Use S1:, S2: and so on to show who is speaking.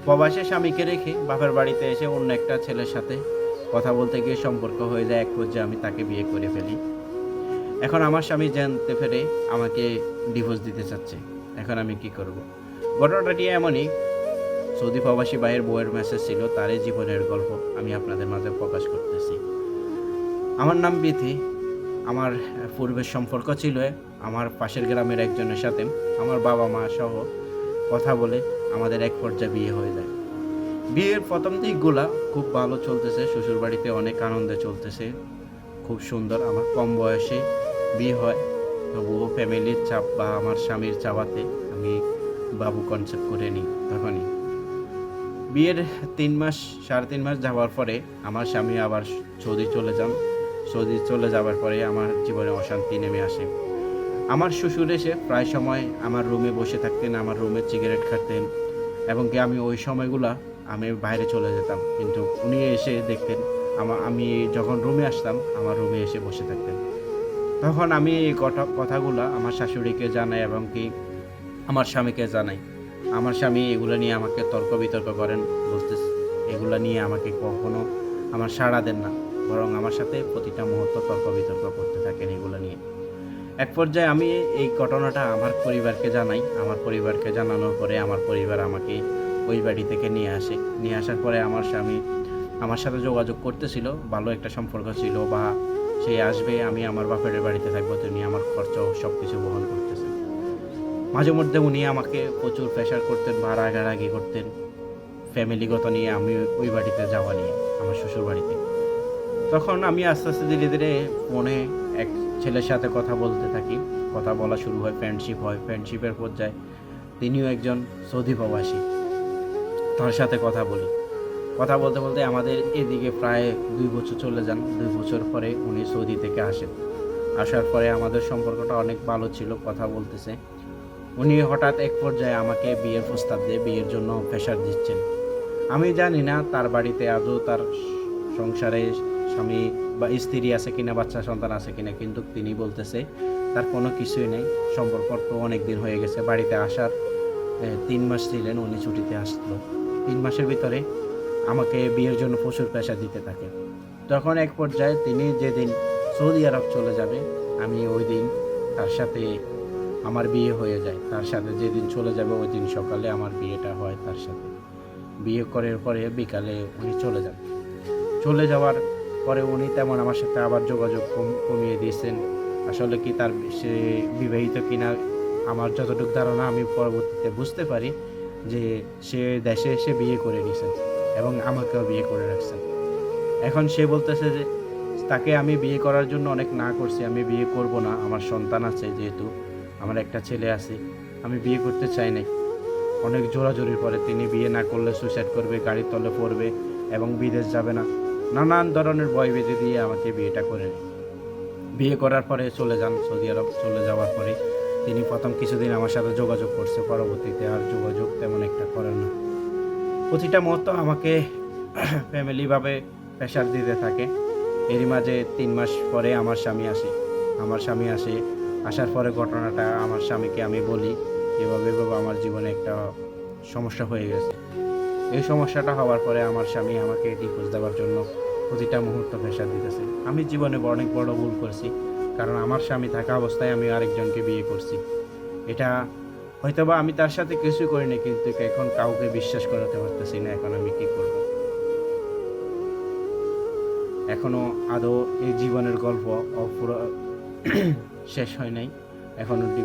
S1: প্রবাসী স্বামীকে রেখে বাপের বাড়িতে এসে অন্য একটা ছেলের সাথে কথা বলতে গিয়ে সম্পর্ক হয়ে যায়। এক পর্যায়ে আমি তাকে বিয়ে করে ফেলি। এখন আমার স্বামী জানতে পেরে আমাকে ডিভোর্স দিতে চাচ্ছে। এখন আমি কি করব? ঘটনাটি এমনই, সৌদি প্রবাসী ভাইয়ের বউয়ের মেসেজ ছিল, তারই জীবনের গল্প আমি আপনাদের মাঝে প্রকাশ করতেছি। আমার নাম বিথি। আমার পূর্বের সম্পর্ক ছিল আমার পাশের গ্রামের একজনের সাথে। আমার বাবা-মা সহ কথা বলে আমাদের এক পর্যায়ে বিয়ে হয়ে যায়। বিয়ের ১ম দিকগুলা খুব ভালো চলতেছে। শ্বশুরবাড়িতে অনেক আনন্দে চলতেছে। খুব সুন্দর। আমার কম বয়সে বিয়ে হয়। তবুও ফ্যামিলির চাপ বা আমার স্বামীর চাওয়াতে আমি বাবু কনসেপ্ট করে নিই তখনই। বিয়ের ৩ মাস ৩.৫ মাস যাওয়ার পরে আমার স্বামী আবার সৌদি চলে যান। সৌদি চলে যাওয়ার পরে আমার জীবনে অশান্তি নেমে আসে। আমার শ্বশুর এসে প্রায় সময় আমার রুমে বসে থাকতেন, আমার রুমে সিগারেট খাতেন এবং কি আমি ওই সময়গুলা আমি বাইরে চলে যেতাম। কিন্তু উনি এসে দেখতেন আমি যখন রুমে আসতাম, আমার রুমে এসে বসে থাকতেন। তখন আমি এই কথাগুলা আমার শাশুড়িকে জানাই এবং কি আমার স্বামীকে জানাই। আমার স্বামী এগুলা নিয়ে আমাকে তর্ক-বিতর্ক করেন, বলতেছে এগুলা নিয়ে আমাকে কখনো আমার সাড়া দেন না। বরং আমার সাথে প্রতিটা মুহূর্ত তর্ক-বিতর্ক করতে থাকেন এগুলা নিয়ে। এক পর্যায়ে আমি এই ঘটনাটা আমার পরিবারকে জানাই। আমার পরিবারকে জানানোর পরে আমার পরিবার আমাকে ওই বাড়ি থেকে নিয়ে আসে। নিয়ে আসার পরে আমার স্বামী আমার সাথে যোগাযোগ করতেছিল। ভালো একটা সম্পর্ক ছিল বা সে আসবে, আমি আমার বাপের বাড়িতে থাকবো, তিনি আমার খরচাও সবকিছু বহন করতেছেন। মাঝে মধ্যে উনি আমাকে প্রচুর প্রেশার করতেন বা রাগারাগি করতেন। ফ্যামিলিগত নিয়ে আমি ওই বাড়িতে যাওয়া নিয়ে, আমার শ্বশুর বাড়িতে। তখন আমি আস্তে, আস্তে ধীরে, ধীরে ফোনে এক ছেলের সাথে কথা বলতে থাকি। কথা বলা শুরু হয়, ফ্রেন্ডশিপ হয়। ফ্রেন্ডশিপের পর্যায়ে তিনিও একজন সৌদি প্রবাসী। তার সাথে কথা বলি। কথা বলতে, বলতে আমাদের এদিকে প্রায় ২ বছর চলে যান। ২ বছর পরে উনি সৌদি থেকে আসেন। আসার পরে আমাদের সম্পর্কটা অনেক ভালো ছিল, কথা বলতেছে। উনি হঠাৎ এক পর্যায়ে আমাকে বিয়ের প্রস্তাব দিয়ে বিয়ের জন্য প্রেশার দিচ্ছেন। আমি জানি না তার বাড়িতে আদৌ তার সংসারে স্বামী বা স্ত্রী আছে কিনা, বাচ্চা সন্তান আছে কিনা, কিন্তু তিনি বলতেছে তার কোনো কিছুই নেই। সম্পর্ক তো অনেক দিন হয়ে গেছে। বাড়িতে আসার ৩ মাস ছিলেন, উনি ছুটিতে আসলো। ৩ মাসের ভিতরে আমাকে বিয়ের জন্য প্রচুর প্রেশার দিতে থাকে। তখন এক পর্যায়ে তিনি যেদিন সৌদি আরব চলে যাবে, আমি ওইদিন তার সাথে আমার বিয়ে হয়ে যায়। তার সাথে যেদিন চলে যাবে ওইদিন সকালে আমার বিয়েটা হয় তার সাথে। বিয়ে করার পরে বিকালে উনি চলে যান। চলে যাওয়ার পরে উনি তেমন আমার সাথে আবার যোগাযোগ কমিয়ে দিয়েছেন। আসলে কি সে বিবাহিত কিনা আমার যতটুকু ধারণা, আমি পরবর্তীতে বুঝতে পারি যে সে দেশে এসে বিয়ে করে নিয়েছেন এবং আমাকেও বিয়ে করে রাখছেন। এখন সে বলতেছে যে তাকে আমি বিয়ে করার জন্য অনেক না করছি। আমি বিয়ে করব না। আমার সন্তান আছে যেহেতু, আমার একটা ছেলে আছে। আমি বিয়ে করতে চাই নাই। অনেক জোরাজুরির পরে তিনি বিয়ে না করলে সুইসাইড করবে, গাড়ির তলে পড়বে এবং বিদেশ যাবে না। নানান ধরনের ভয় বেঁধে দিয়ে আমাকে বিয়েটা করে নেয়। বিয়ে করার পরে চলে যান সৌদি আরব। চলে যাওয়ার পরে তিনি ১ম কিছুদিন আমার সাথে যোগাযোগ করছে। পরবর্তীতে আর যোগাযোগ তেমন একটা করেন না। প্রতিটা মুহূর্ত আমাকে ফ্যামিলিভাবে প্রেশার দিতে থাকে। এরই মাঝে ৩ মাস পরে আমার স্বামী আসে। আমার স্বামী আসে। আসার পরে ঘটনাটা আমার স্বামীকে আমি বলি, এভাবে, এভাবে আমার জীবনে একটা সমস্যা হয়ে গেছে। এই সমস্যাটা হওয়ার পরে আমার স্বামী আমাকে ডিভোর্স দেওয়ার জন্য প্রতিটা মুহূর্ত প্রেশার দিতেছে। আমি জীবনে অনেক বড় ভুল করছি। কারণ আমার স্বামী থাকা অবস্থায় আমি আরেকজনকে বিয়ে করছি। এটা হয়তোবা আমি তার সাথে কিছুই করিনি, কিন্তু এখন কাউকে বিশ্বাস করাতে পারতেছি না। এখন আমি কি করব? এখনো আদৌ এই জীবনের গল্প পুরো শেষ হয় নাই। এখনো